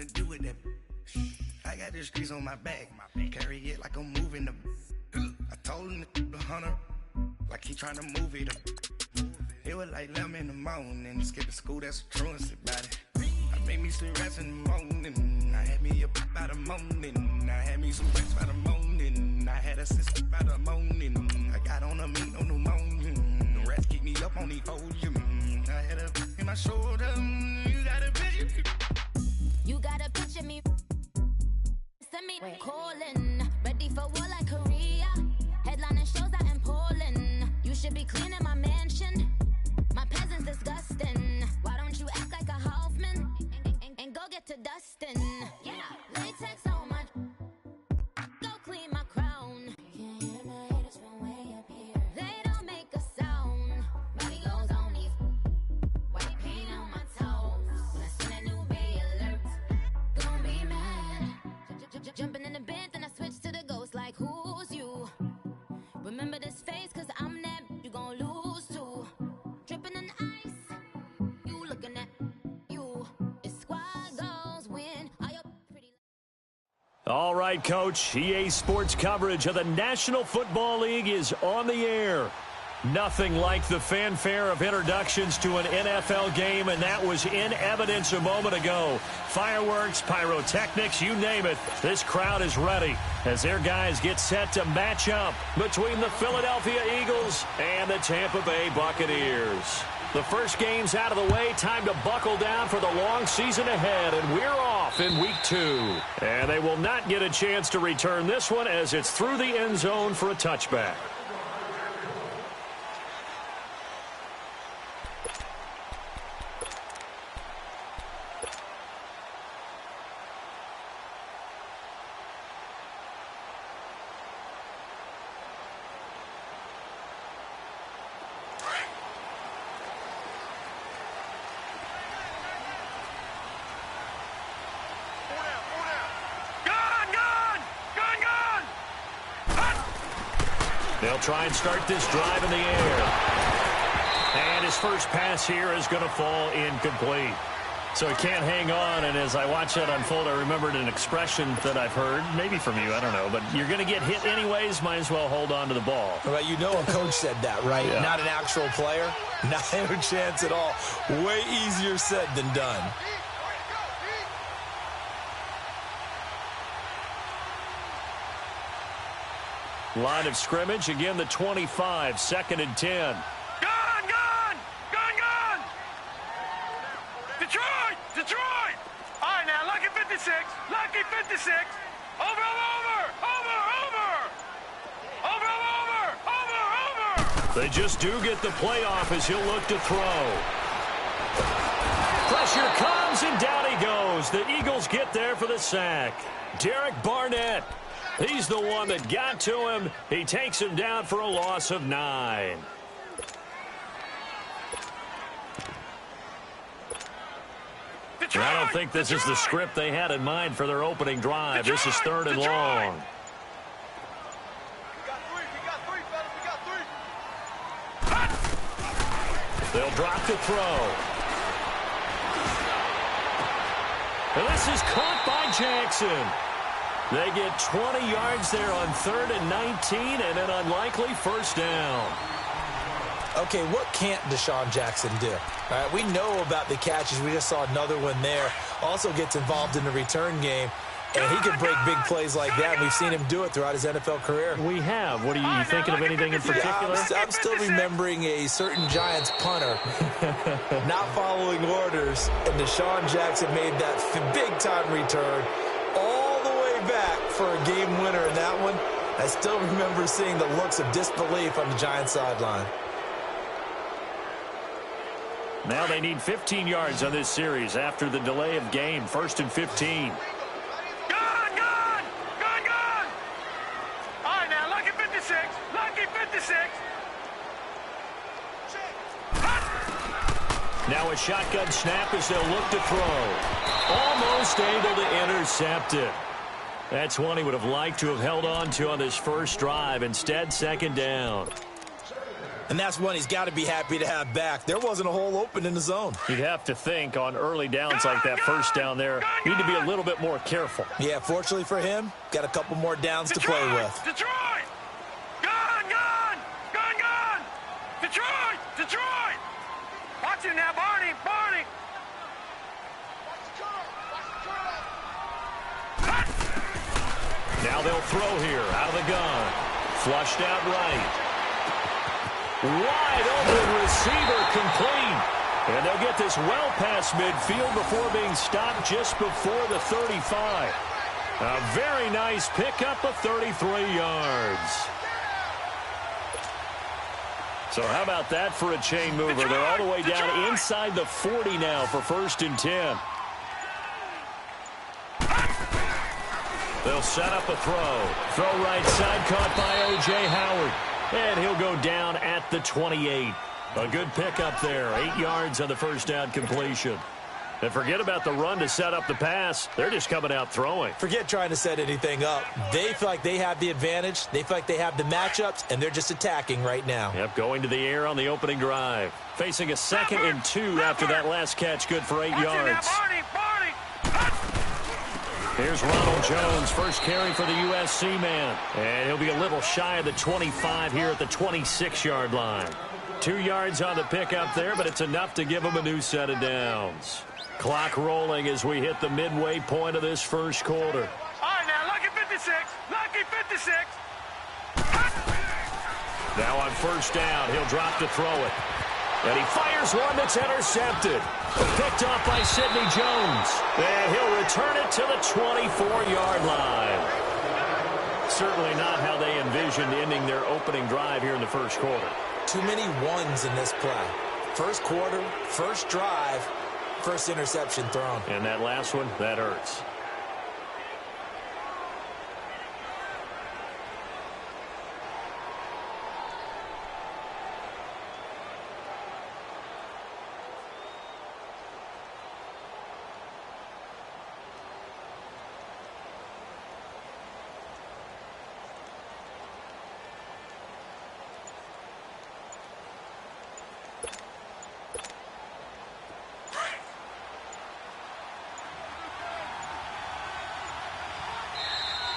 to do with that. I got the streets on my back. Carry it like I'm moving the. I told him the hunter, like he trying to move it up. It was like 11 in the morning. Skipping school, that's a truancy about it. I made me some rats in the morning. I had me a by the morning. I had me some rats by the morning. I had a sister by the morning. I got on a meat on the morning. The rats keep me up on the folium. I had a in my shoulder. You got a picture. You got a picture me. Send me calling. Ready for war like Korea. Headlining shows out in Poland. You should be cleaning my mansion. My peasants disgusting. Why don't you act like a Hoffman and go get to dustin'? Yeah, latex on my. Go clean my crown. You can hear my haters from way up here. They don't make a sound. Money goes on these. White paint on my toes. When I send a new bay alert, gon' be mad. Jumping in the bed, then I switch to the ghost like who's you? Remember this face, cause I'm that you gon' lose too. Dripping in ice, you looking at you. It's squad goals win. Are you pretty? All right, Coach. EA Sports coverage of the National Football League is on the air. Nothing like the fanfare of introductions to an NFL game, and that was in evidence a moment ago. Fireworks, pyrotechnics, you name it. This crowd is ready as their guys get set to match up between the Philadelphia Eagles and the Tampa Bay Buccaneers. The first game's out of the way. Time to buckle down for the long season ahead, and we're off in week 2. And they will not get a chance to return this one as it's through the end zone for a touchback. They'll try and start this drive in the air. And his first pass here is going to fall incomplete. So he can't hang on, and as I watch that unfold, I remembered an expression that I've heard, maybe from you, I don't know, but you're going to get hit anyways, might as well hold on to the ball. Well, you know a coach said that, right? Yeah. Not an actual player. Not a chance at all. Way easier said than done. Line of scrimmage, again the 25, 2nd and 10. Gun! Detroit! All right, now, lucky 56. Over! They just do get the playoff as he'll look to throw. Pressure comes, and down he goes. The Eagles get there for the sack. Derek Barnett. He's the one that got to him. He takes him down for a loss of 9. Detroit, I don't think this is the script they had in mind for their opening drive. This is 3rd and long. We got three, fellas. They'll drop the throw. And this is caught by Jackson. They get 20 yards there on 3rd and 19 and an unlikely first down. Okay, what can't Deshaun Jackson do? All right, we know about the catches. We just saw another one there. Also gets involved in the return game, and he can break big plays like that. We've seen him do it throughout his NFL career. We have. What are you thinking of anything in particular? I'm still remembering a certain Giants punter not following orders, and Deshaun Jackson made that big-time return all the way back for a game winner in that one. I still remember seeing the looks of disbelief on the Giants sideline. Now they need 15 yards on this series after the delay of game. 1st and 15. Gun! All right, now, lucky 56. Now a shotgun snap as they'll look to throw. Almost able to intercept it. That's one he would have liked to have held on to on this first drive. Instead, 2nd down. And that's one he's got to be happy to have back. There wasn't a hole open in the zone. You'd have to think on early downs like that first down there, need to be a little bit more careful. Yeah, fortunately for him, got a couple more downs to play with. Detroit! Gun! Gun! Gun! Gun! Detroit! Detroit! Watch it now, Barney! Barney! Now they'll throw here, out of the gun. Flushed out right. Wide open receiver complete. And they'll get this well past midfield before being stopped just before the 35. A very nice pickup of 33 yards. So how about that for a chain mover? They're all the way down inside the 40 now for 1st and 10. They'll set up a throw. Throw right side caught by O.J. Howard. And he'll go down at the 28. A good pickup there. 8 yards on the first down completion. And forget about the run to set up the pass. They're just coming out throwing. Forget trying to set anything up. They feel like they have the advantage. They feel like they have the matchups, and they're just attacking right now. Yep, going to the air on the opening drive. Facing a 2nd and 2 after that last catch. Good for 8 yards. Here's Ronald Jones, first carry for the USC man. And he'll be a little shy of the 25 here at the 26-yard line. 2 yards on the pickup there, but it's enough to give him a new set of downs. Clock rolling as we hit the midway point of this first quarter. All right, now, lucky 56. Lucky 56. Now on first down, he'll drop to throw it. And he fires one that's intercepted. Picked off by Sidney Jones. And he'll return it to the 24-yard line. Certainly not how they envisioned ending their opening drive here in the first quarter. Too many ones in this play. First quarter, first drive, first interception thrown. And that last one, that hurts.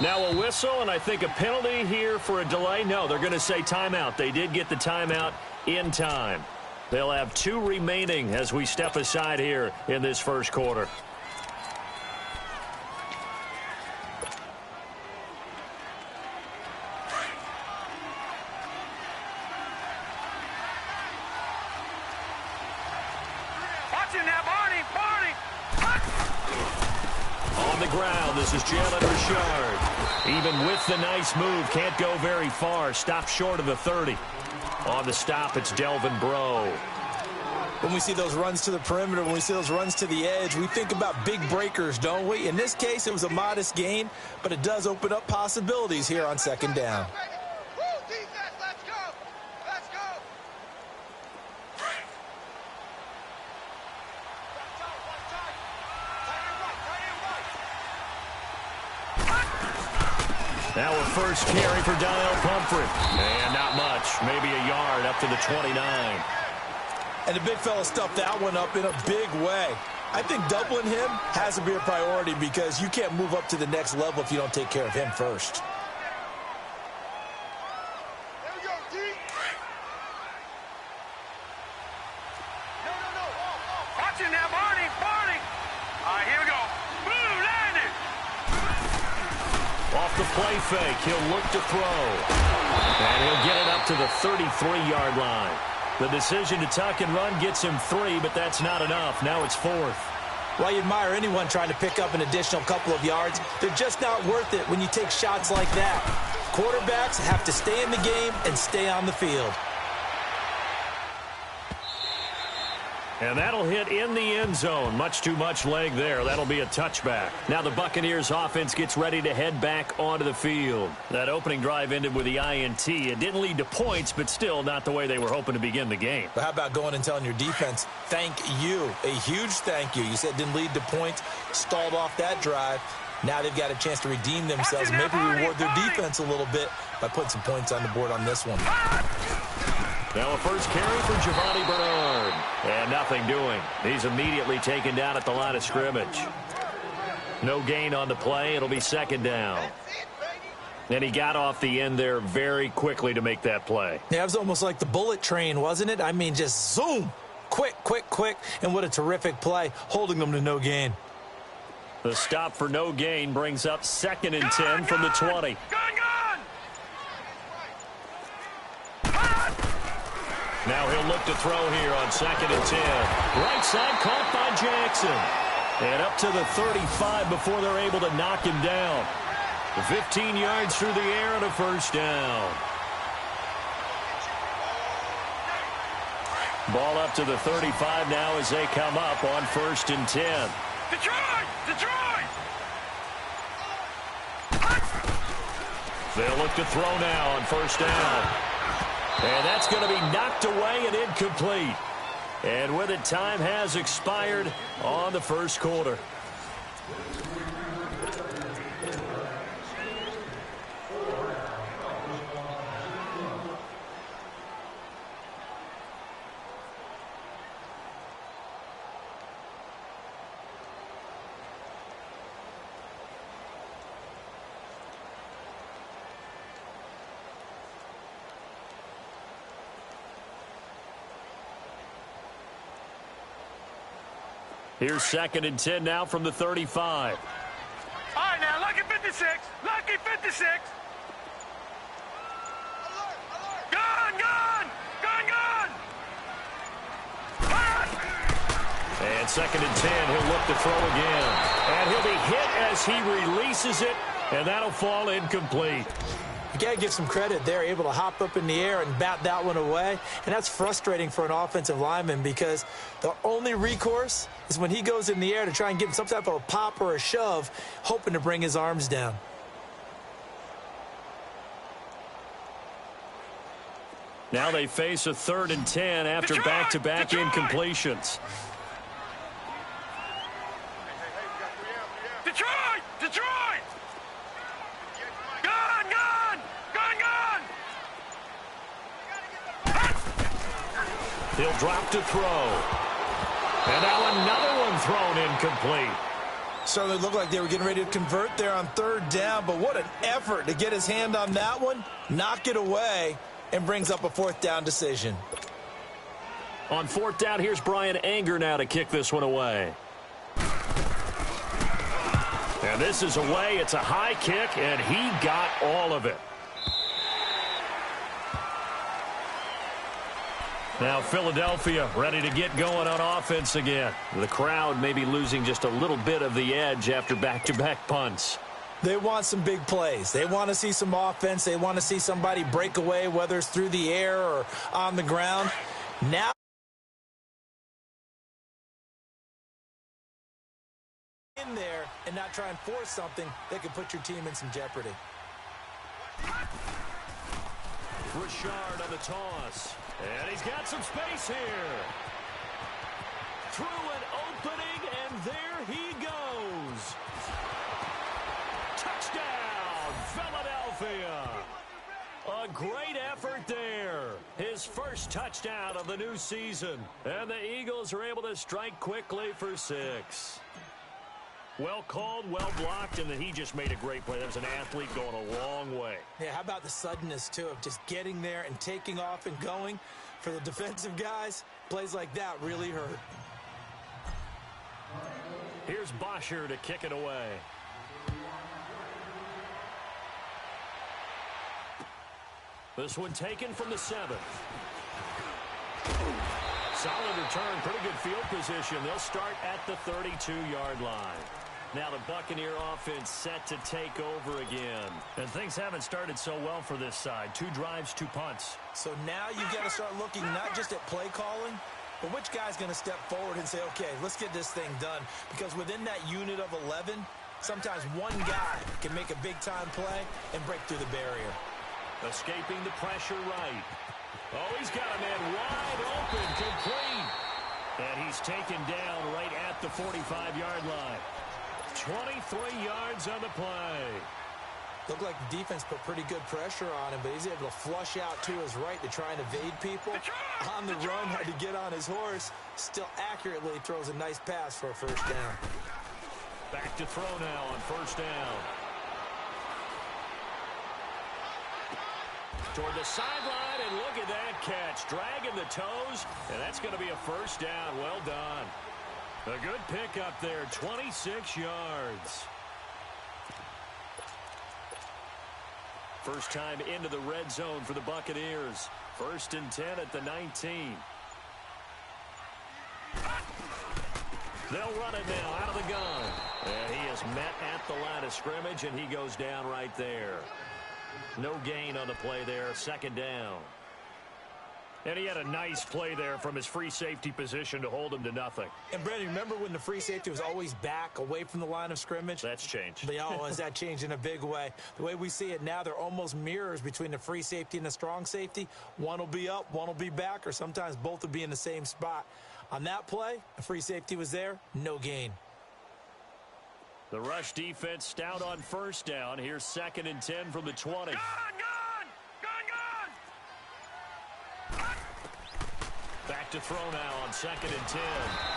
Now a whistle, and I think a penalty here for a delay. No, they're going to say timeout. They did get the timeout in time. They'll have 2 remaining as we step aside here in this first quarter. On the ground, this is Jalen Richard. Even with the nice move, can't go very far. Stop short of the 30. On the stop, it's Delvin Breaux. When we see those runs to the perimeter, when we see those runs to the edge, we think about big breakers, don't we? In this case, it was a modest gain, but it does open up possibilities here on second down. Now a first carry for Donnell Pumphrey. And not much, maybe a yard up to the 29. And the big fella stuffed that one up in a big way. I think doubling him has to be a priority because you can't move up to the next level if you don't take care of him first. There we go, D. No. Watch it now, Barney. All right, here we go. Boom, landed. Off the play fake, he'll look to throw. And he'll get it up to the 33-yard line. The decision to tuck and run gets him 3, but that's not enough. Now it's 4th. Well, you admire anyone trying to pick up an additional couple of yards. They're just not worth it when you take shots like that. Quarterbacks have to stay in the game and stay on the field. And that'll hit in the end zone. Much too much leg there. That'll be a touchback. Now the Buccaneers offense gets ready to head back onto the field. That opening drive ended with the INT. It didn't lead to points, but still not the way they were hoping to begin the game. But how about going and telling your defense, thank you, a huge thank you. You said it didn't lead to points, stalled off that drive. Now they've got a chance to redeem themselves, maybe reward their defense a little bit by putting some points on the board on this one. Now a first carry for Giovanni Bernard. And nothing doing. He's immediately taken down at the line of scrimmage. No gain on the play. It'll be second down. And he got off the end there very quickly to make that play. Yeah, it was almost like the bullet train, wasn't it? I mean, just zoom. Quick, quick, quick. And what a terrific play, holding them to no gain. The stop for no gain brings up 2nd and 10 from the 20. Now he'll look to throw here on 2nd and 10. Right side caught by Jackson. And up to the 35 before they're able to knock him down. 15 yards through the air and a first down. Ball up to the 35 now as they come up on 1st and 10. Detroit! Detroit! They'll look to throw now on 1st down. And that's going to be knocked away and incomplete. And with it, time has expired on the first quarter. Here's 2nd and 10 now from the 35. All right, now, lucky 56. Lucky 56. Gun, gun! Gun, gun! And 2nd and 10, he'll look to throw again. And he'll be hit as he releases it, and that'll fall incomplete. You got to give some credit. They're able to hop up in the air and bat that one away. And that's frustrating for an offensive lineman because the only recourse is when he goes in the air to try and get some type of a pop or a shove, hoping to bring his arms down. Now they face a 3rd and 10 after back-to-back incompletions. Detroit! Detroit! Gun, gun! Gun, gun! He'll drop to throw. And now another one thrown incomplete. Certainly looked like they were getting ready to convert there on 3rd down, but what an effort to get his hand on that one, knock it away, and brings up a 4th down decision. On 4th down, here's Brian Anger now to kick this one away. And this is away. It's a high kick, and he got all of it. Now Philadelphia ready to get going on offense again. The crowd may be losing just a little bit of the edge after back-to-back punts. They want some big plays. They want to see some offense. They want to see somebody break away, whether it's through the air or on the ground. Now in there and not try and force something that could put your team in some jeopardy. Richard on the toss. And he's got some space here. Through an opening, and there he goes. Touchdown, Philadelphia. A great effort there. His first touchdown of the new season. And the Eagles are able to strike quickly for 6. Well called, well blocked, and then he just made a great play. There's an athlete going a long way. Yeah, how about the suddenness, too, of just getting there and taking off and going? For the defensive guys, plays like that really hurt. Here's Bosher to kick it away. This one taken from the 7th. Solid return, pretty good field position. They'll start at the 32-yard line. Now the Buccaneer offense set to take over again. And things haven't started so well for this side. 2 drives, 2 punts. So now you've got to start looking not just at play calling, but which guy's going to step forward and say, okay, let's get this thing done. Because within that unit of 11, sometimes one guy can make a big-time play and break through the barrier. Escaping the pressure right. Oh, he's got a man wide open, complete. And he's taken down right at the 45-yard line. 23 yards on the play. Looked like the defense put pretty good pressure on him, but he's able to flush out to his right to try and evade people. On the run, had to get on his horse. Still accurately throws a nice pass for a first down. Back to throw now on first down. Toward the sideline, and look at that catch. Dragging the toes, and that's going to be a first down. Well done. A good pickup there, 26 yards. First time into the red zone for the Buccaneers. 1st and 10 at the 19. They'll run it now out of the gun. And he is met at the line of scrimmage, and he goes down right there. No gain on the play there, 2nd down. And he had a nice play there from his free safety position to hold him to nothing. And, Brandon, remember when the free safety was always back away from the line of scrimmage? That's changed. Has that changed in a big way? The way we see it now, they're almost mirrors between the free safety and the strong safety. One will be up, one will be back, or sometimes both will be in the same spot. On that play, the free safety was there, no gain. The rush defense stout on first down. Here's 2nd and 10 from the 20. Gone! Back to throw now on 2nd and 10.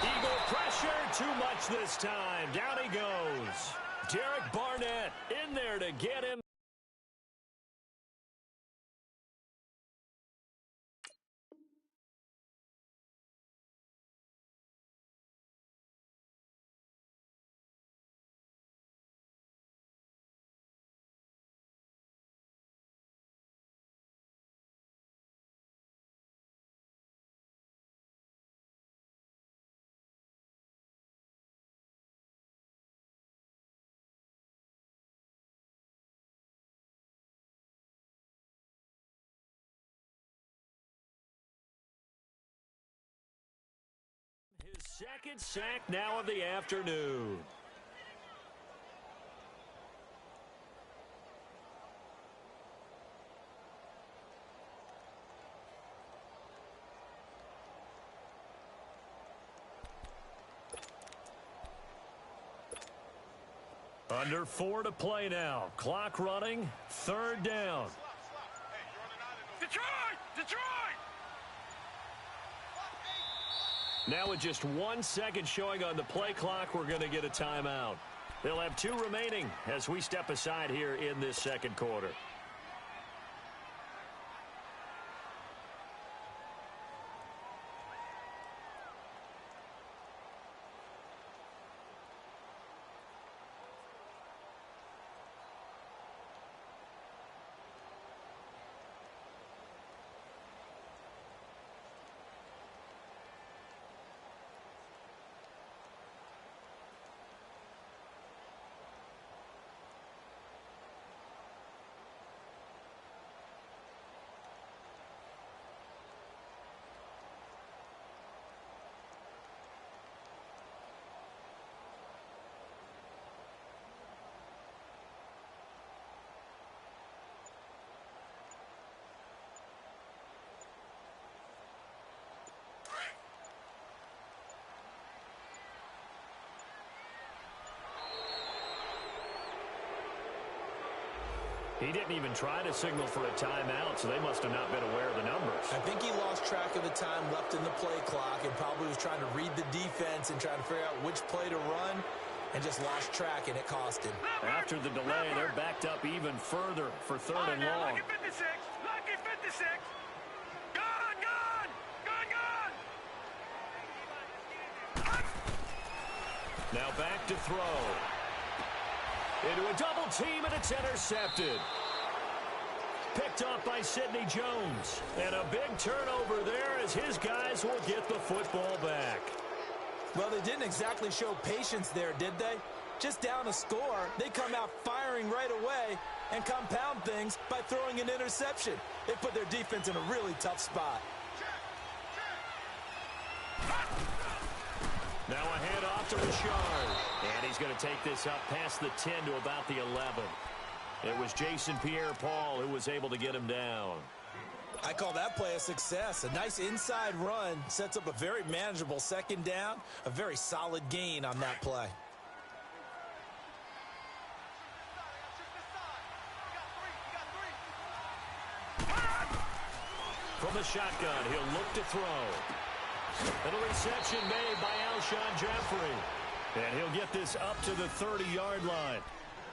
Eagle pressure, too much this time. Down he goes. Derek Barnett in there to get him. His 2nd sack now of the afternoon. Under 4 to play now. Clock running. 3rd down. Detroit! Now with just 1 second showing on the play clock, we're going to get a timeout. They'll have 2 remaining as we step aside here in this 2nd quarter. He didn't even try to signal for a timeout, so they must have not been aware of the numbers. I think he lost track of the time left in the play clock and probably was trying to read the defense and trying to figure out which play to run and just lost track, and it cost him. After the delay, they're backed up even further for 3rd and long. Lucky 56! Lucky 56! Gone! Now back to throw. Into a double team, and it's intercepted. Picked off by Sidney Jones. And a big turnover there as his guys will get the football back. Well, they didn't exactly show patience there, did they? Just down a score, they come out firing right away and compound things by throwing an interception. They put their defense in a really tough spot. Now a handoff to Richard. And he's going to take this up past the 10 to about the 11. It was Jason Pierre-Paul who was able to get him down. I call that play a success. A nice inside run sets up a very manageable 2nd down. A very solid gain on that play. From the shotgun, he'll look to throw. And a reception made by Alshon Jeffrey. And he'll get this up to the 30-yard line.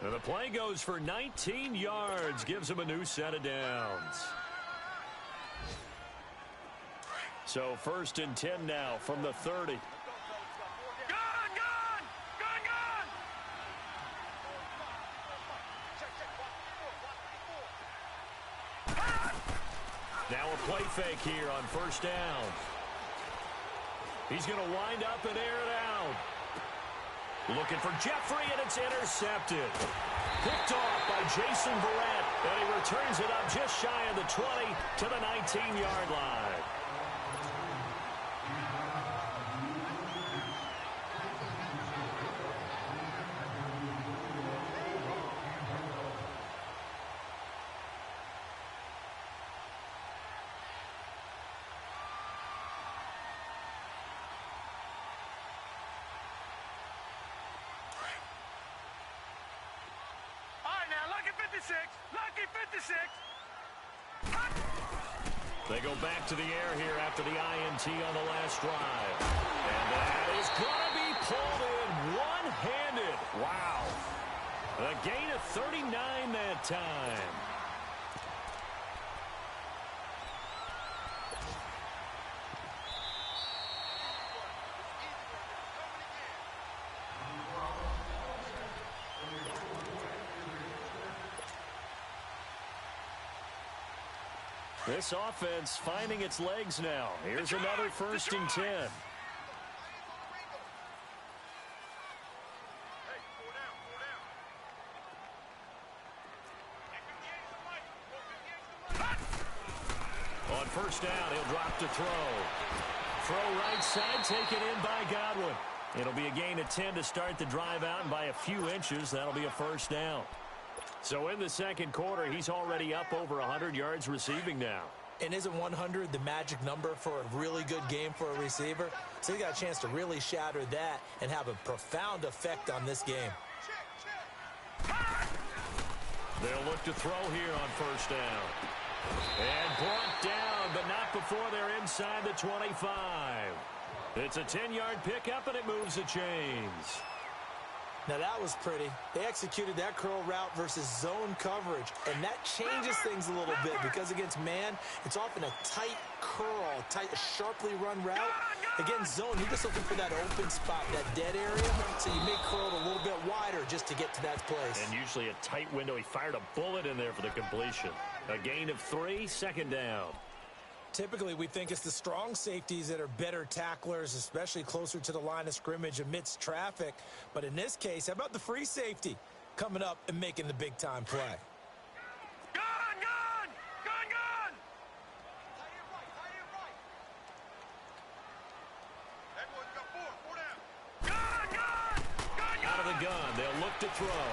And the play goes for 19 yards, gives him a new set of downs. So 1st and 10 now from the 30. Now a play fake here on 1st down. He's going to wind up and air it out. Looking for Jeffrey, and it's intercepted. Picked off by Jason Verrett, and he returns it up just shy of the 20 to the 19-yard line. Lucky 56. They go back to the air here after the INT on the last drive. And that is going to be pulled in one-handed. Wow. A gain of 39 that time. This offense finding its legs now. Here's another 1st and 10. On 1st down, he'll drop to throw. Throw right side, taken in by Godwin. It'll be a gain of 10 to start the drive out, and by a few inches, that'll be a 1st down. So in the 2nd quarter, he's already up over 100 yards receiving now. And isn't 100 the magic number for a really good game for a receiver? So he got a chance to really shatter that and have a profound effect on this game. They'll look to throw here on 1st down. And brought down, but not before they're inside the 25. It's a 10-yard pickup, and it moves the chains. Now that was pretty. They executed that curl route versus zone coverage, and that changes things a little bit because against man, it's often a tight curl, tight, sharply run route. Against zone, you're just looking for that open spot, that dead area, so you make curl a little bit wider just to get to that place. And usually a tight window. He fired a bullet in there for the completion. A gain of 3, 2nd down. Typically, we think it's the strong safeties that are better tacklers, especially closer to the line of scrimmage amidst traffic. But in this case, how about the free safety coming up and making the big-time play? Gun! Gun! Gun! Gun! Gun! Gun! Gun! Out of the gun, they'll look to throw.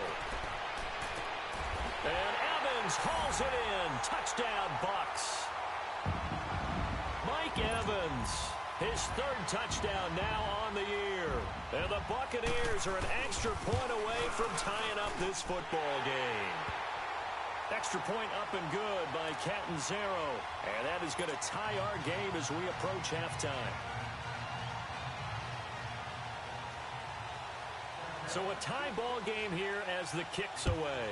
And Evans hauls it in. Touchdown, Bucks. Mike Evans, his 3rd touchdown now on the year. And the Buccaneers are an extra point away from tying up this football game. Extra point up and good by Catanzaro. And that is going to tie our game as we approach halftime. So a tie ball game here as the kick's away.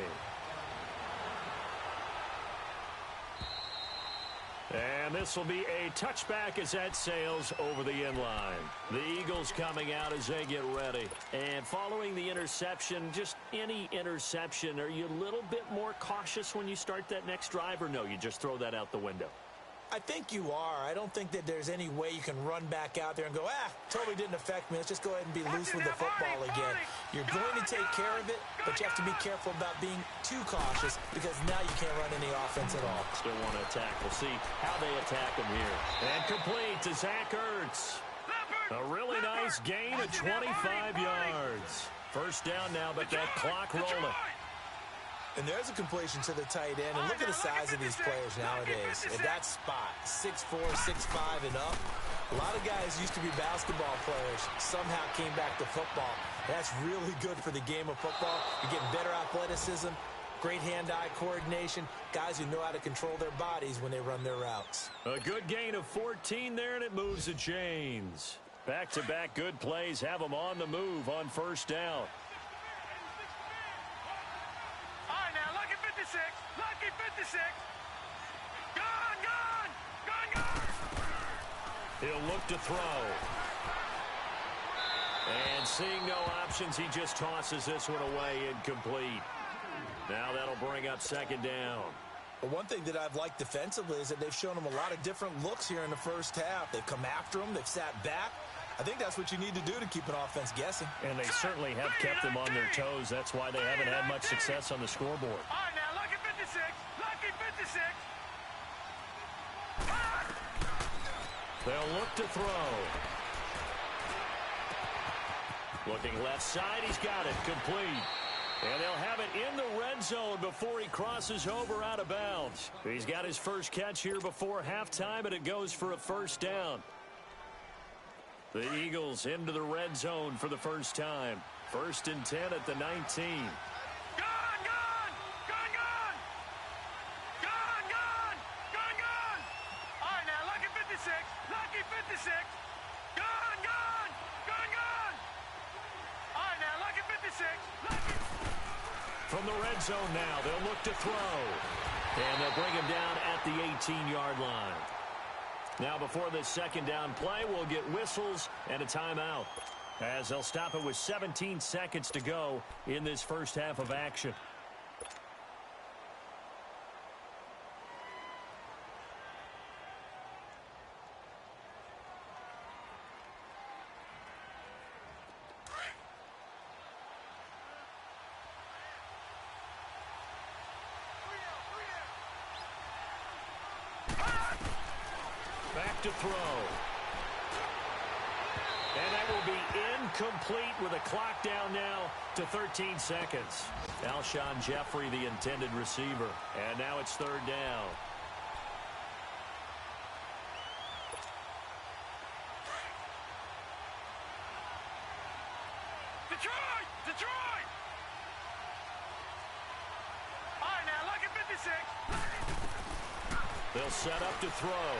And this will be a touchback as that sails over the end line. The Eagles coming out as they get ready. And following the interception, just any interception, are you a little bit more cautious when you start that next drive, or no, you just throw that out the window? I think you are. I don't think that there's any way you can run back out there and go, totally didn't affect me. Let's just go ahead and be loose with the football again. You're going to take care of it, but you have to be careful about being too cautious because now you can't run any offense at all. Still want to attack. We'll see how they attack him here. And complete to Zach Ertz. A really nice gain of 25 yards. 1st down now, but that clock rolling. And there's a completion to the tight end. And look at the size of these players nowadays. At that spot, 6'4", 6'5", and up. A lot of guys used to be basketball players, somehow came back to football. That's really good for the game of football. You're getting better athleticism, great hand-eye coordination, guys who know how to control their bodies when they run their routes. A good gain of 14 there, and it moves the chains. Back-to-back good plays have them on the move on first down. All right, now, lucky 56. Lucky 56. Gone, gone. Gone, gone. He'll look to throw. And seeing no options, he just tosses this one away, incomplete. Now that'll bring up second down. But one thing that I've liked defensively is that they've shown them a lot of different looks here in the first half. They've come after them. They've sat back. I think that's what you need to do to keep an offense guessing. And they certainly have kept them on their toes. That's why they haven't had much success on the scoreboard. All right, now, lucky 56. Lucky 56. They'll look to throw. Looking left side, he's got it, complete. And they'll have it in the red zone before he crosses over out of bounds. He's got his first catch here before halftime, and it goes for a first down. The Eagles into the red zone for the first time. 1st and 10 at the 19. Gone, gone. Gone, gone. Gone, gone. Gone, gone. All right, now, lucky 56. Lucky 56. Gone, gone. Gone, gone. All right, now, lucky 56. Lucky. From the red zone now, they'll look to throw. And they'll bring him down at the 18-yard line. Now, before this second down play, we'll get whistles and a timeout, as they'll stop it with 17 seconds to go in this first half of action. Back to throw. And that will be incomplete with a clock down now to 13 seconds. Alshon Jeffrey, the intended receiver. And now it's third down. Detroit! Detroit! All right, now, lucky 56. They'll set up to throw.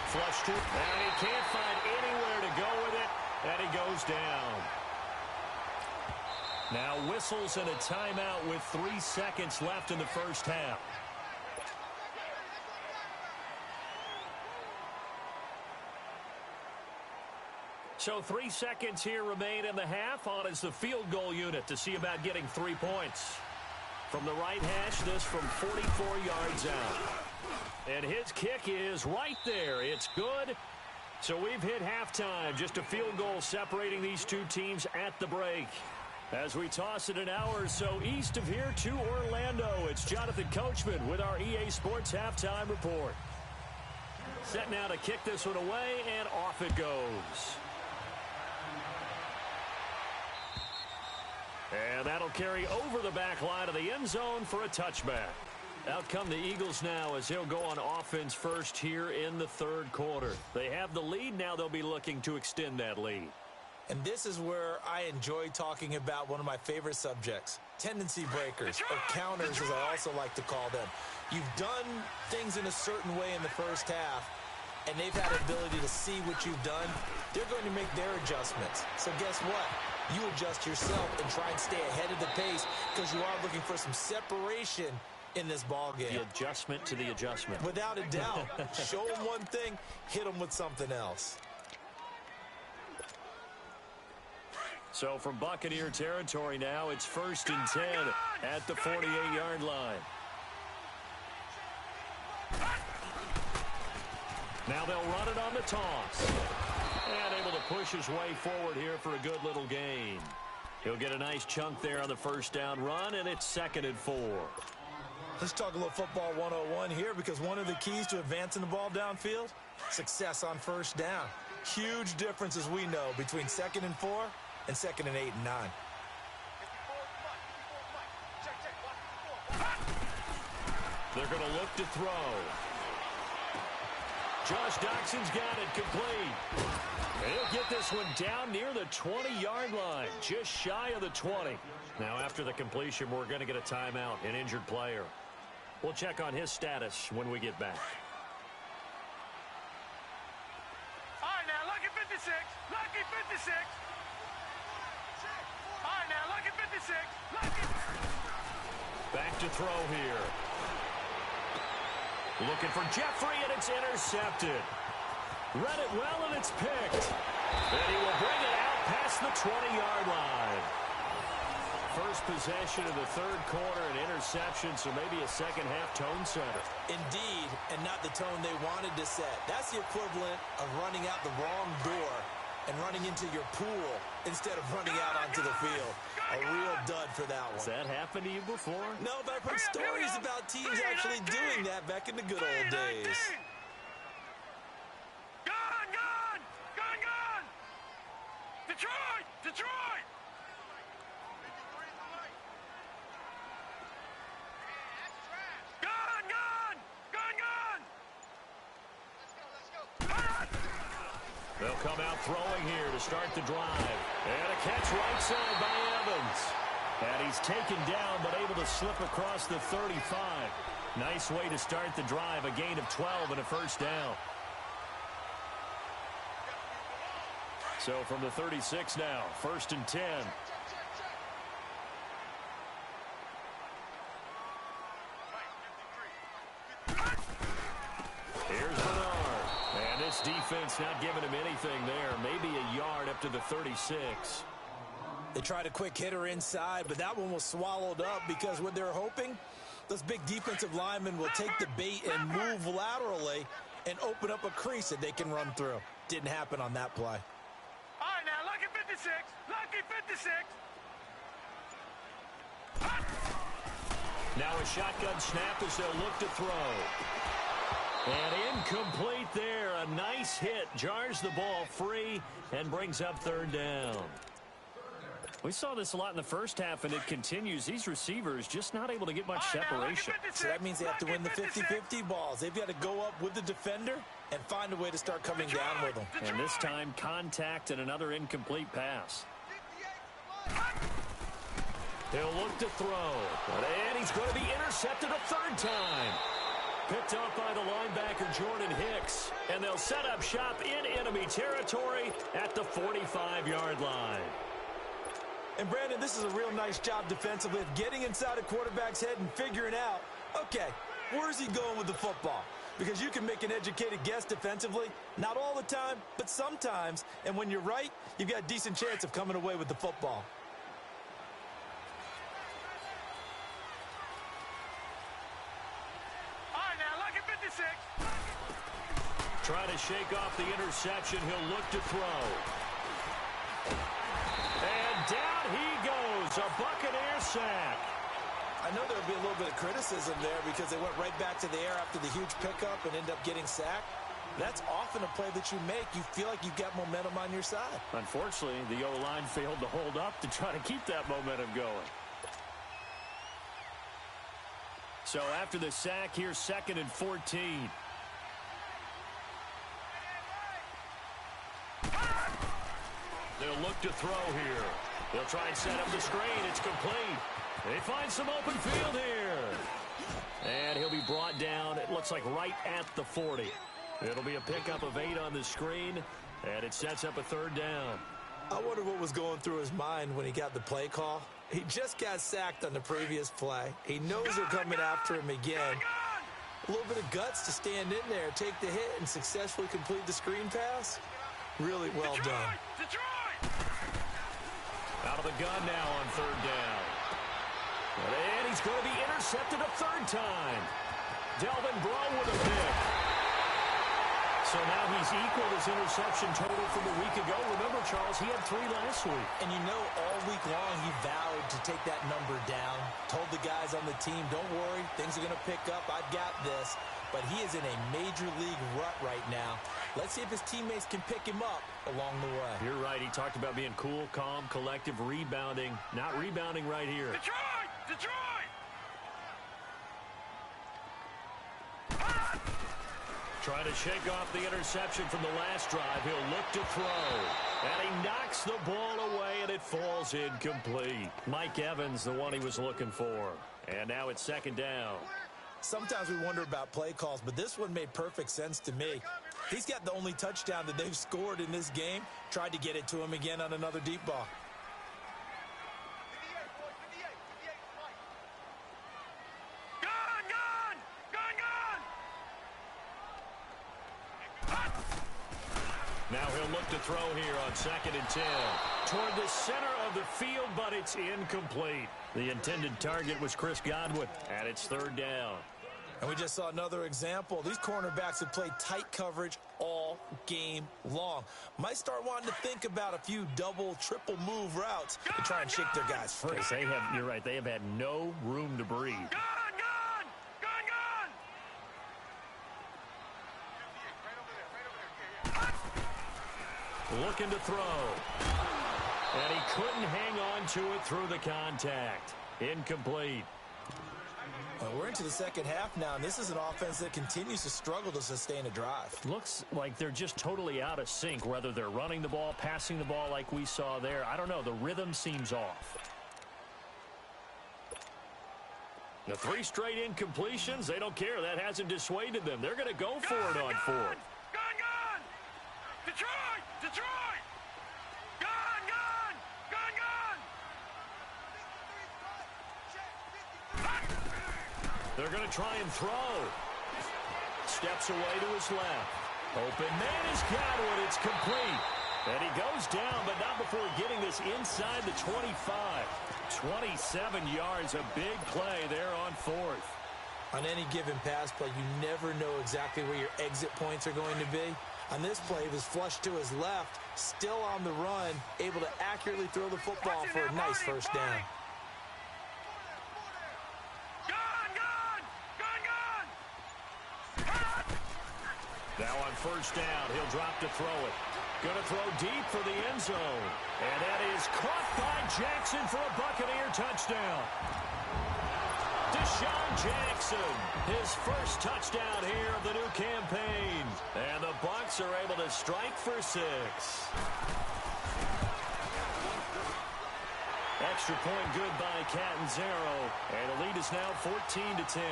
Flush to, and he can't find anywhere to go with it, and he goes down. Now whistles and a timeout with 3 seconds left in the first half. So 3 seconds here remain in the half. On is the field goal unit to see about getting 3 points. From the right hash, this from 44 yards out. And his kick is right there. It's good. So we've hit halftime. Just a field goal separating these two teams at the break. As we toss it an hour or so east of here to Orlando, it's Jonathan Coachman with our EA Sports Halftime Report. Set now to kick this one away, and off it goes. And that'll carry over the back line of the end zone for a touchback. Out come the Eagles now as they'll go on offense first here in the third quarter. They have the lead. Now they'll be looking to extend that lead. And this is where I enjoy talking about one of my favorite subjects, tendency breakers, or counters as I also like to call them. You've done things in a certain way in the first half, and they've had the ability to see what you've done. They're going to make their adjustments. So guess what? You adjust yourself and try and stay ahead of the pace because you are looking for some separation in this ball game. The adjustment to the adjustment. Without a doubt. Show them one thing, hit them with something else. So from Buccaneer territory now, it's 1st and 10 at the 48-yard line. Now they'll run it on the toss. And able to push his way forward here for a good little gain. He'll get a nice chunk there on the first down run, and it's 2nd and 4. Let's talk a little football 101 here, because one of the keys to advancing the ball downfield, success on first down. Huge difference, as we know, between 2nd and 4 and 2nd and 8 and 9. They're going to look to throw. Josh Doxson's got it complete. He'll get this one down near the 20-yard line, just shy of the 20. Now, after the completion, we're going to get a timeout, an injured player. We'll check on his status when we get back. All right, now, lucky 56. Lucky 56. All right, now, lucky 56. Lucky. Back to throw here. Looking for Jeffrey, and it's intercepted. Read it well, and it's picked. And he will bring it out past the 20-yard line. First possession of the third quarter, an interception, so maybe a second-half tone setter. Indeed, and not the tone they wanted to set. That's the equivalent of running out the wrong door and running into your pool instead of running out onto the field. A real dud for that one. Has that happened to you before? No, but I've heard stories about teams actually doing that back in the good old days. Detroit! Detroit! Gun! Gun! Gun! Gun! Let's go! They'll come out throwing here to start the drive. And a catch right side by Evans. And he's taken down but able to slip across the 35. Nice way to start the drive. A gain of 12 and a first down. So from the 36 now, 1st and 10. Here's Bernard. And this defense not giving him anything there. Maybe a yard up to the 36. They tried a quick hitter inside, but that one was swallowed up because what they're hoping, those big defensive linemen will take the bait and move laterally and open up a crease that they can run through. Didn't happen on that play. All right, now, lucky 56. Lucky 56. Now a shotgun snap as they'll look to throw. And incomplete there. A nice hit. Jars the ball free and brings up 3rd down. We saw this a lot in the first half, and it continues. These receivers just not able to get much separation. So that means they have to win the 50-50 balls. They've got to go up with the defender and find a way to start coming down with them. And this time, contact and another incomplete pass. He'll look to throw. And he's going to be intercepted a 3rd time. Picked up by the linebacker, Jordan Hicks. And they'll set up shop in enemy territory at the 45-yard line. And, Brandon, this is a real nice job defensively of getting inside a quarterback's head and figuring out, okay, where's he going with the football? Because you can make an educated guess defensively, not all the time, but sometimes. And when you're right, you've got a decent chance of coming away with the football. All right, now, lucky 56. Try to shake off the interception. He'll look to throw. And down he goes. A Buccaneer sack. I know there would be a little bit of criticism there because they went right back to the air after the huge pickup and ended up getting sacked. That's often a play that you make. You feel like you've got momentum on your side. Unfortunately, the O-line failed to hold up to try to keep that momentum going. So after the sack, here's 2nd and 14. They'll look to throw here. They'll try and set up the screen. It's complete. They find some open field here. And he'll be brought down, it looks like right at the 40. It'll be a pickup of 8 on the screen, and it sets up a 3rd down. I wonder what was going through his mind when he got the play call. He just got sacked on the previous play. He knows they're coming after him again. A little bit of guts to stand in there, take the hit, and successfully complete the screen pass. Really well done. Detroit! Out of the gun now on 3rd down. And he's going to be intercepted a 3rd time. Delvin Breaux with a pick. So now he's equaled his interception total from a week ago. Remember, Charles, he had 3 last week. And you know, all week long he vowed to take that number down. Told the guys on the team, don't worry, things are going to pick up. I've got this. But he is in a major league rut right now. Let's see if his teammates can pick him up along the way. You're right. He talked about being cool, calm, collective, rebounding. Not rebounding right here. Detroit! Detroit! Trying to shake off the interception from the last drive. He'll look to throw. And he knocks the ball away, and it falls incomplete. Mike Evans, the one he was looking for. And now it's second down. Sometimes we wonder about play calls, but this one made perfect sense to me. He's got the only touchdown that they've scored in this game. Tried to get it to him again on another deep ball. Now he'll look to throw here on 2nd and 10. Toward the center of the field, but it's incomplete. The intended target was Chris Godwin, and it's 3rd down. And we just saw another example. These cornerbacks have played tight coverage all game long. Might start wanting to think about a few double, triple move routes to try and shake their guys free. You're right, they have had no room to breathe. Looking to throw. And he couldn't hang on to it through the contact. Incomplete. Well, we're into the second half now, and this is an offense that continues to struggle to sustain a drive. Looks like they're just totally out of sync, whether they're running the ball, passing the ball like we saw there. I don't know. The rhythm seems off. The 3 straight incompletions, they don't care. That hasn't dissuaded them. They're going to go for it on 4th. Detroit! Detroit! Gone! They're going to try and throw. Steps away to his left. Open man is Godwin. It's complete. And he goes down, but not before getting this inside the 25. 27 yards, a big play there on 4th. On any given pass play, you never know exactly where your exit points are going to be. On this play, he was flushed to his left, still on the run, able to accurately throw the football for a nice first down. Now on 1st down, he'll drop to throw it. Going to throw deep for the end zone. And that is caught by Jackson for a Buccaneer touchdown. Deshaun Jackson, his first touchdown here of the new campaign. And the Bucs are able to strike for 6. Extra point good by Catanzaro. And the lead is now 14-10.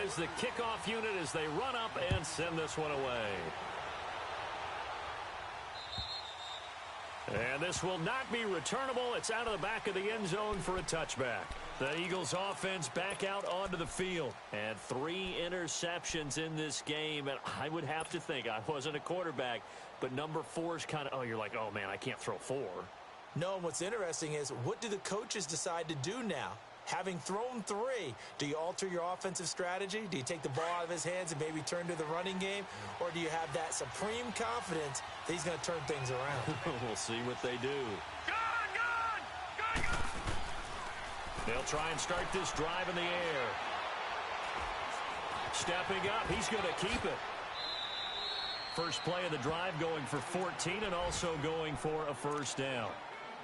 Is the kickoff unit as they run up and send this one away. And this will not be returnable. It's out of the back of the end zone for a touchback. The Eagles offense back out onto the field. And 3 interceptions in this game. And I would have to think, I wasn't a quarterback, but number 4 is kind of, you're like, oh man, I can't throw 4. No, and what's interesting is, what do the coaches decide to do now? Having thrown 3, do you alter your offensive strategy? Do you take the ball out of his hands and maybe turn to the running game? Or do you have that supreme confidence that he's going to turn things around? We'll see what they do. They'll try and start this drive in the air. Stepping up, he's going to keep it. First play of the drive going for 14 and also going for a first down.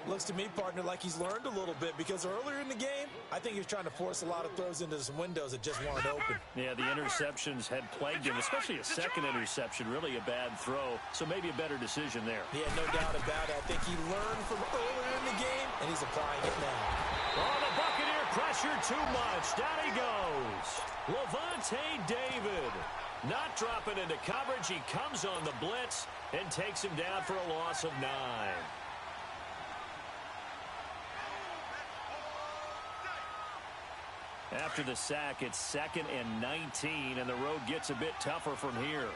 Looks to me, partner, like he's learned a little bit, because earlier in the game, I think he was trying to force a lot of throws into some windows that just weren't open. Yeah, the interceptions had plagued him, especially a second interception, really a bad throw, so maybe a better decision there. Yeah, no doubt about it. I think he learned from earlier in the game, and he's applying it now. Oh, the Buccaneer pressure too much. Down he goes. Levante David not dropping into coverage. He comes on the blitz and takes him down for a loss of 9. After the sack, it's 2nd and 19, and the road gets a bit tougher from here.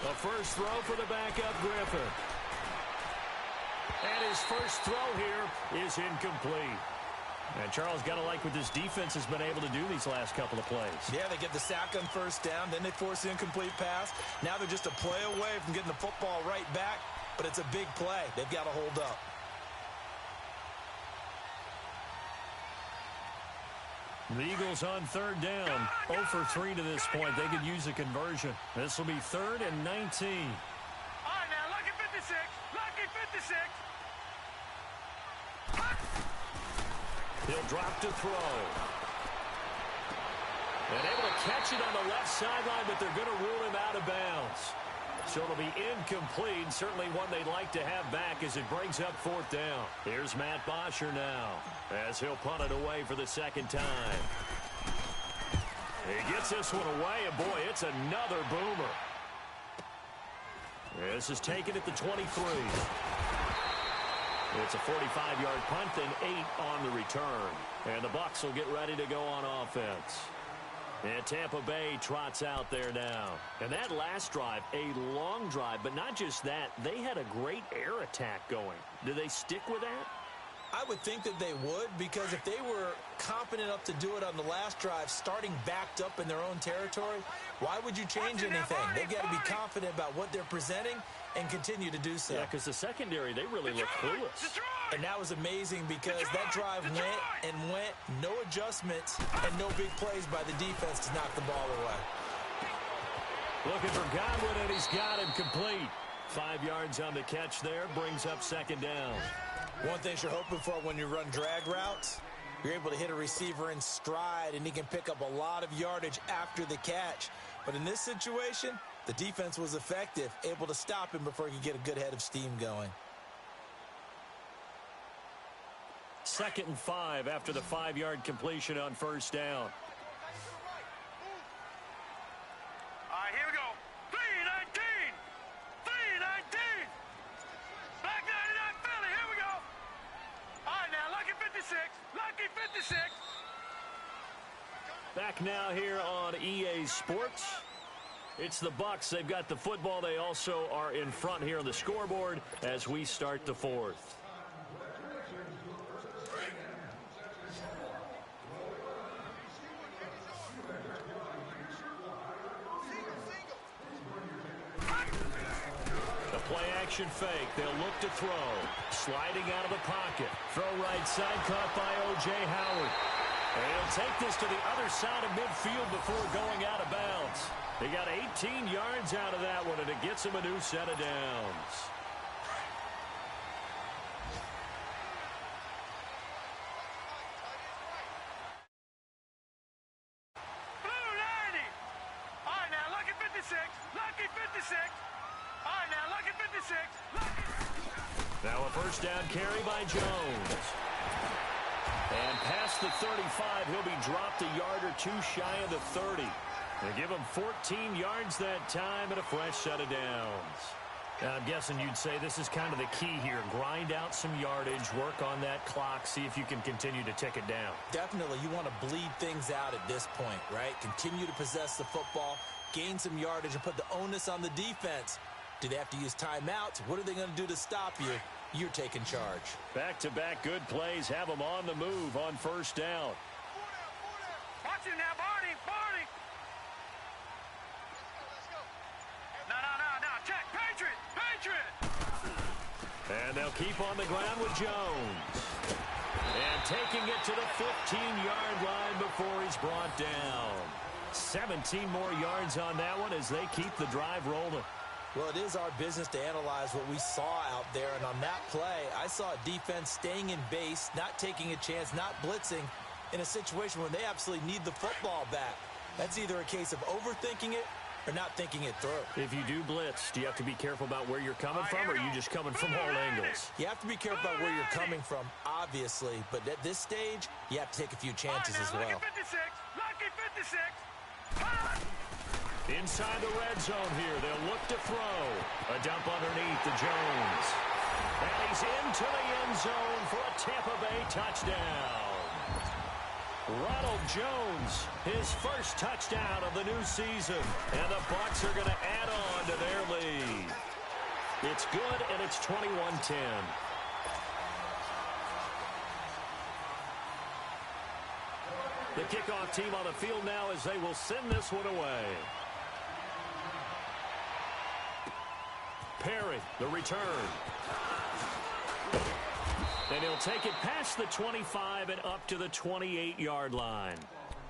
The first throw for the backup Griffin. And his first throw here is incomplete. And Charles, got to like what this defense has been able to do these last couple of plays. Yeah, they get the sack on first down, then they force the incomplete pass. Now they're just a play away from getting the football right back, but it's a big play. They've got to hold up. The Eagles on third down, 0 for 3 to this point. They could use a conversion. This will be 3rd and 19. All right, now, lucky 56. Lucky 56. He'll drop to throw. And able to catch it on the left sideline, but they're going to rule him out of bounds. So it'll be incomplete. Certainly one they'd like to have back as it brings up 4th down. Here's Matt Bosher now as he'll punt it away for the 2nd time. He gets this one away, and boy, it's another boomer. This is taken at the 23. It's a 45-yard punt, then 8 on the return. And the Bucs will get ready to go on offense. And Tampa Bay trots out there now. And that last drive, a long drive, but not just that. They had a great air attack going. Do they stick with that? I would think that they would, because if they were confident enough to do it on the last drive, starting backed up in their own territory, why would you change anything? They've got to be confident about what they're presenting and continue to do so. Yeah, because the secondary, they really look clueless. And that was amazing because that drive went and went, no adjustments, and no big plays by the defense to knock the ball away. Looking for Godwin, and he's got him complete. 5 yards on the catch there, brings up 2nd down. One thing you're hoping for when you run drag routes, you're able to hit a receiver in stride, and he can pick up a lot of yardage after the catch. But in this situation, the defense was effective, able to stop him before he could get a good head of steam going. 2nd and 5 after the 5-yard completion on 1st down. All right, here we go. 3-19. 3-19. Black 99 Philly, here we go. All right, now, lucky 56. Lucky 56. Back now here on EA Sports. It's the Bucs. They've got the football. They also are in front here on the scoreboard as we start the 4th. Action fake. They'll look to throw. Sliding out of the pocket. Throw right side, caught by O.J. Howard. And he'll take this to the other side of midfield before going out of bounds. They got 18 yards out of that one, and it gets him a new set of downs. Blue 90. All right, now, lucky 56. Lucky 56. All right, now, lucky 56. Lucky. Now a 1st down carry by Jones. And past the 35, he'll be dropped a yard or 2 shy of the 30. They give him 14 yards that time and a fresh set of downs. Now I'm guessing you'd say this is kind of the key here. Grind out some yardage, work on that clock, see if you can continue to tick it down. Definitely, you want to bleed things out at this point, right? Continue to possess the football, gain some yardage, and put the onus on the defense. Do they have to use timeouts? What are they going to do to stop you? You're taking charge. Back-to-back good plays have them on the move on 1st down. Watch him now, Barney. Barney. No. Check. Patriot. And they'll keep on the ground with Jones. And taking it to the 15-yard line before he's brought down. 17 more yards on that one as they keep the drive rolling. Well, it is our business to analyze what we saw out there, and on that play, I saw a defense staying in base, not taking a chance, not blitzing, in a situation where they absolutely need the football back. That's either a case of overthinking it or not thinking it through. If you do blitz, do you have to be careful about where you're coming from, or are you just coming from all angles? You have to be careful about where you're coming from, obviously, but at this stage, you have to take a few chances as well. Lucky 56. Lucky 56. Inside the red zone here, they'll look to throw. A dump underneath to Jones. And he's into the end zone for a Tampa Bay touchdown. Ronald Jones, his first touchdown of the new season. And the Bucs are going to add on to their lead. It's good, and it's 21-10. The kickoff team on the field now as they will send this one away. Perry, the return. And he'll take it past the 25 and up to the 28-yard line.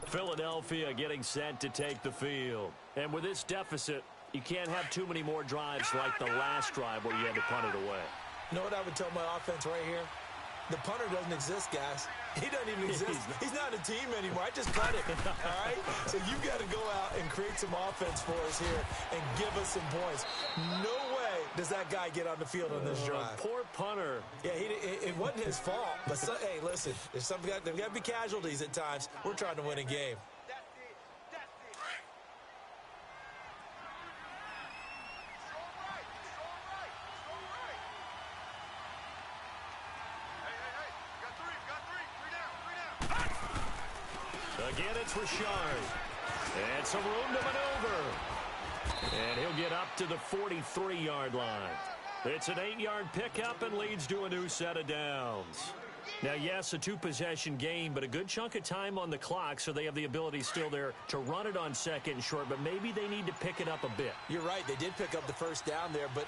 Philadelphia getting set to take the field. And with this deficit, you can't have too many more drives like the last drive where you had to punt it away. You know what I would tell my offense right here? The punter doesn't exist, guys. He doesn't even exist. He's not a team anymore. I just cut it, all right? So you've got to go out and create some offense for us here and give us some points. No way does that guy get on the field on this drive. Poor punter. Yeah, it wasn't his fault. But, hey, listen, there's got to be casualties at times. We're trying to win a game. Again, it's Richard. And some room to maneuver. And he'll get up to the 43-yard line. It's an 8-yard pickup and leads to a new set of downs. Now, yes, a two-possession game, but a good chunk of time on the clock, so they have the ability still there to run it on second and short, but maybe they need to pick it up a bit. You're right. They did pick up the first down there, but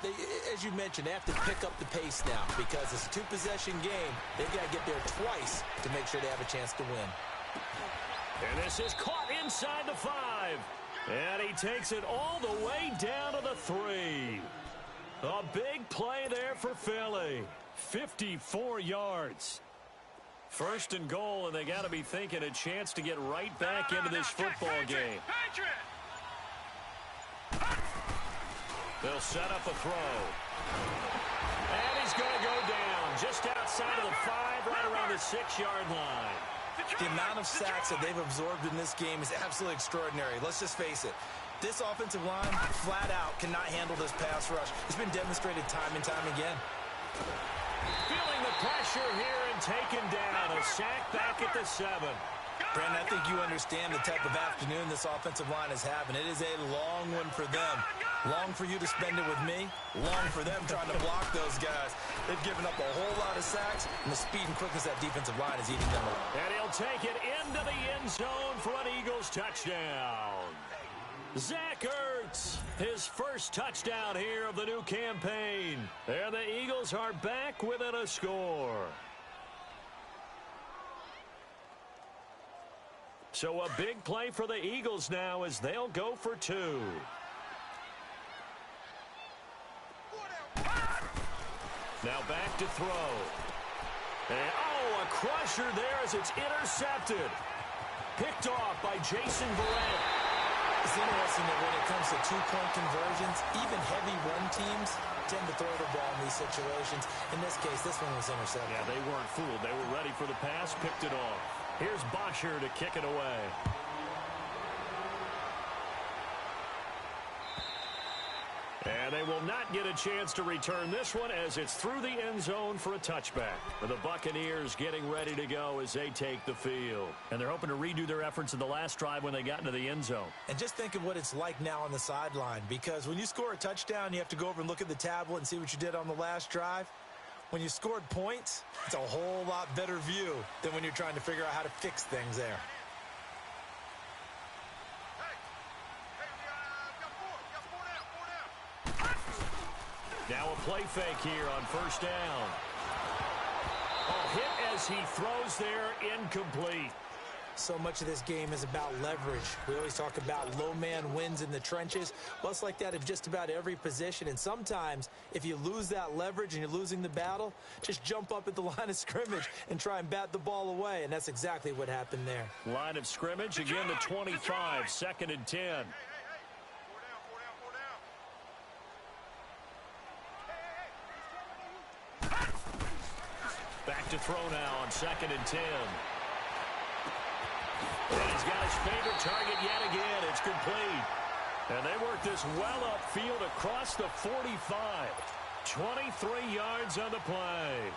as you mentioned, they have to pick up the pace now because it's a two-possession game. They've got to get there twice to make sure they have a chance to win. And this is caught inside the 5. And he takes it all the way down to the 3. A big play there for Philly. 54 yards. First and goal, and they got to be thinking a chance to get right back into this football game. They'll set up a throw. And he's going to go down just outside of the 5, right around the 6-yard line. The amount of sacks that they've absorbed in this game is absolutely extraordinary. Let's just face it. This offensive line, flat out, cannot handle this pass rush. It's been demonstrated time and time again. Feeling the pressure here and taken down. A sack back at the 7. Brandon, I think you understand the type of afternoon this offensive line is having. It is a long one for them. Long for you to spend it with me. Long for them trying to block those guys. They've given up a whole lot of sacks, and the speed and quickness of that defensive line is eating them up. And he'll take it into the end zone for an Eagles touchdown. Zach Ertz, his first touchdown here of the new campaign. And the Eagles are back within a score. So a big play for the Eagles now as they'll go for 2. Now back to throw. And, a crusher there as it's intercepted. Picked off by Jason Verrett. It's interesting that when it comes to two-point conversions, even heavy run teams tend to throw the ball in these situations. In this case, this one was intercepted. Yeah, they weren't fooled. They were ready for the pass, picked it off. Here's Bosher to kick it away. And they will not get a chance to return this one as it's through the end zone for a touchback. And the Buccaneers getting ready to go as they take the field. And they're hoping to redo their efforts in the last drive when they got into the end zone. And just think of what it's like now on the sideline, because when you score a touchdown, you have to go over and look at the tablet and see what you did on the last drive. When you scored points, it's a whole lot better view than when you're trying to figure out how to fix things there. Now a play fake here on first down. Hit as he throws there, incomplete. So much of this game is about leverage. We always talk about low man wins in the trenches. Well, it's like that at just about every position. And sometimes, if you lose that leverage and you're losing the battle, just jump up at the line of scrimmage and try and bat the ball away. And that's exactly what happened there. Line of scrimmage, again the 25, 2nd and 10. Back to throw now on 2nd and 10. And he's got his favorite target yet again. It's complete. And they work this well upfield across the 45. 23 yards on the play.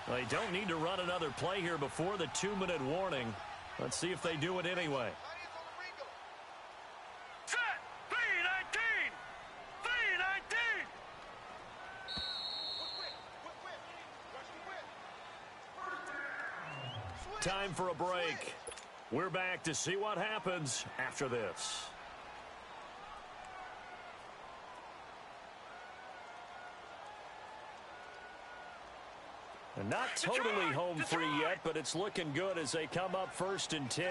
They don't need to run another play here before the 2-minute warning. Let's see if they do it anyway. Set! Time for a break. We're back to see what happens after this. And not totally home free yet, but it's looking good as they come up 1st and 10.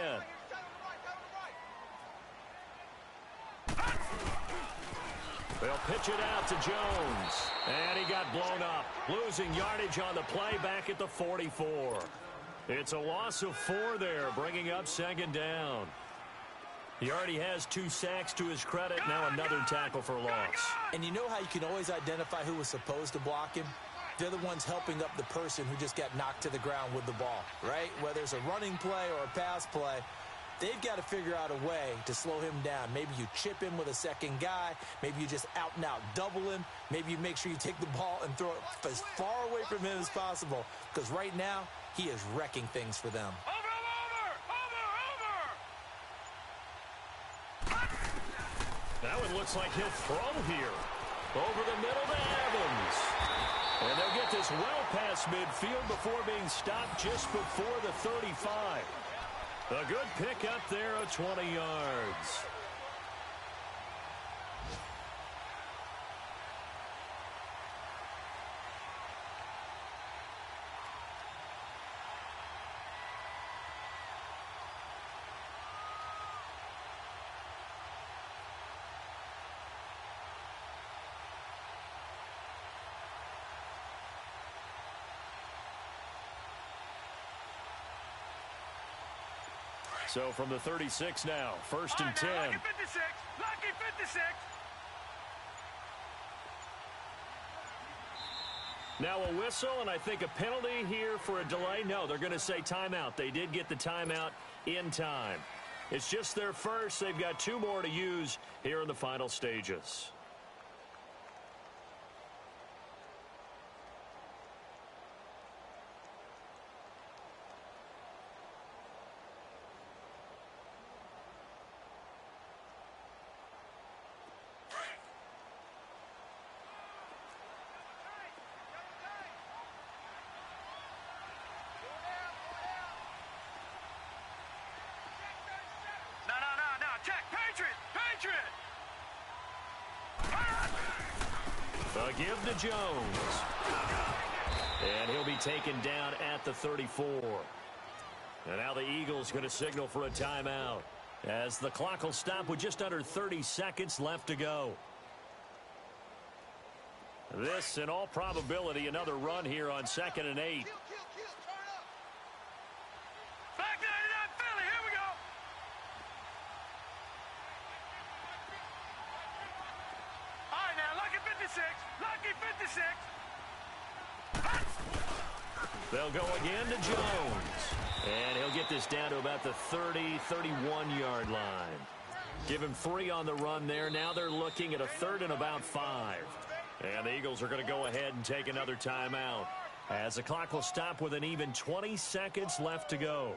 They'll pitch it out to Jones. And he got blown up. Losing yardage on the play back at the 44. It's a loss of 4 there, bringing up 2nd down. He already has 2 sacks to his credit. Now another tackle for loss. And you know how you can always identify who was supposed to block him? They're the ones helping up the person who just got knocked to the ground with the ball, right? Whether it's a running play or a pass play, they've got to figure out a way to slow him down. Maybe you chip him with a second guy. Maybe you just out-and-out double him. Maybe you make sure you take the ball and throw it as far away from him as possible. Because right now, he is wrecking things for them. That one looks like he'll throw here. Over the middle to Evans. And they'll get this well past midfield before being stopped just before the 35. A good pick up there of 20 yards. So from the 36 now, 1st and 10. Lucky 56. Lucky 56. Now a whistle, and I think a penalty here for a delay. No, they're going to say timeout. They did get the timeout in time. It's just their first. They've got 2 more to use here in the final stages. A give to Jones. And he'll be taken down at the 34. And now the Eagles going to signal for a timeout, as the clock will stop with just under 30 seconds left to go. This, in all probability, another run here on 2nd and 8. Lucky 56. They'll go again to Jones. And he'll get this down to about the 30, 31-yard line. Give him 3 on the run there. Now they're looking at a 3rd and about 5. And the Eagles are going to go ahead and take another timeout, as the clock will stop with an even 20 seconds left to go.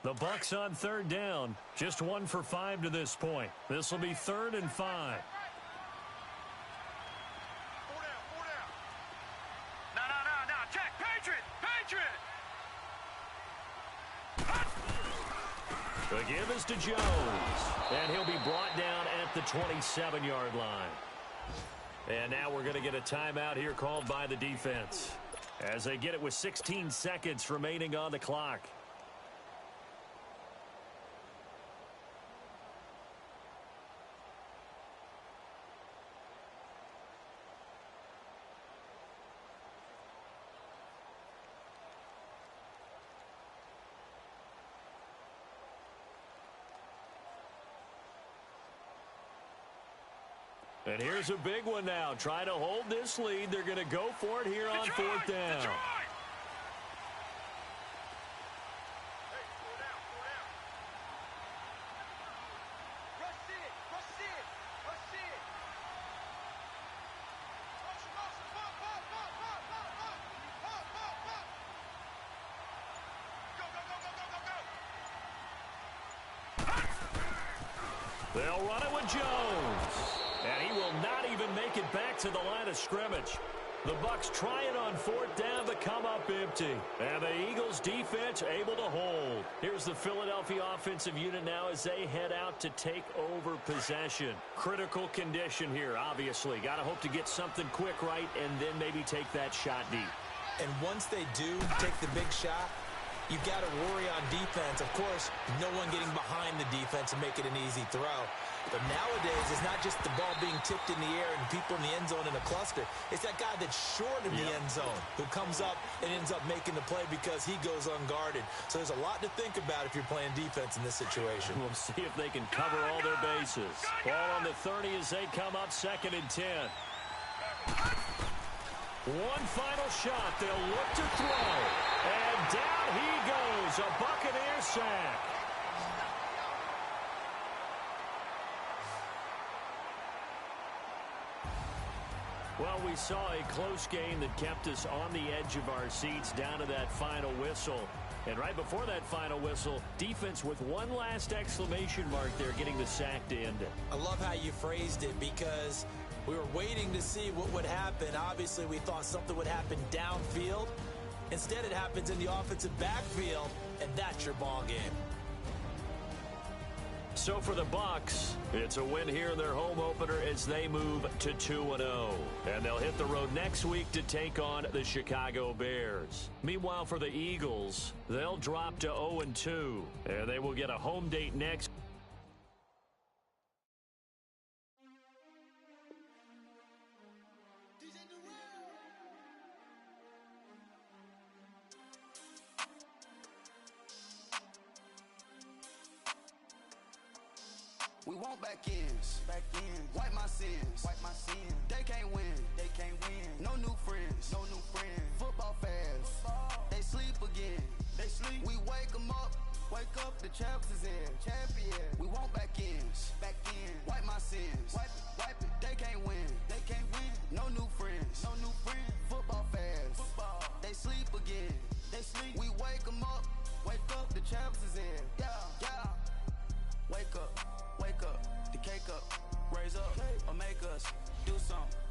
The Bucs on 3rd down. Just 1 for 5 to this point. This will be 3rd and 5. 4 down, 4 down. No. Check. Patriot. The give is to Jones. And he'll be brought down at the 27-yard line. And now we're going to get a timeout here called by the defense, as they get it with 16 seconds remaining on the clock. And here's a big one now. Trying to hold this lead. They're going to go for it here on 4th down. Detroit! They'll run it with Jones. And he will not even make it back to the line of scrimmage. The Bucs trying on fourth down to come up empty. And the Eagles defense able to hold. Here's the Philadelphia offensive unit now as they head out to take over possession. Critical condition here, obviously. Got to hope to get something quick right and then maybe take that shot deep. And once they do take the big shot, you've got to worry on defense. Of course, no one getting behind the defense and make it an easy throw. But nowadays, it's not just the ball being tipped in the air and people in the end zone in a cluster. It's that guy that's short of the end zone who comes up and ends up making the play because he goes unguarded. So there's a lot to think about if you're playing defense in this situation. We'll see if they can cover all their bases. Ball on the 30 as they come up 2nd and 10. One final shot. They'll look to throw. And down he goes. A Buccaneer sack. Well, we saw a close game that kept us on the edge of our seats down to that final whistle. And right before that final whistle, defense with one last exclamation mark there, getting the sack to end it. I love how you phrased it because we were waiting to see what would happen. Obviously, we thought something would happen downfield. Instead, it happens in the offensive backfield, and that's your ball game. So for the Bucs, it's a win here in their home opener as they move to 2-0. And they'll hit the road next week to take on the Chicago Bears. Meanwhile, for the Eagles, they'll drop to 0-2. And they will get a home date next. We want back ends. Wipe my sins. They can't win. No new friends. Football fans. They sleep again. We wake them up. The champs is in. We want back ends. Wipe my sins. Wipe it. They can't win. No new friends. Football fans. They sleep again. We wake them up. The champs is in. Yeah. Wake up, the cake up, raise up, or make us do something.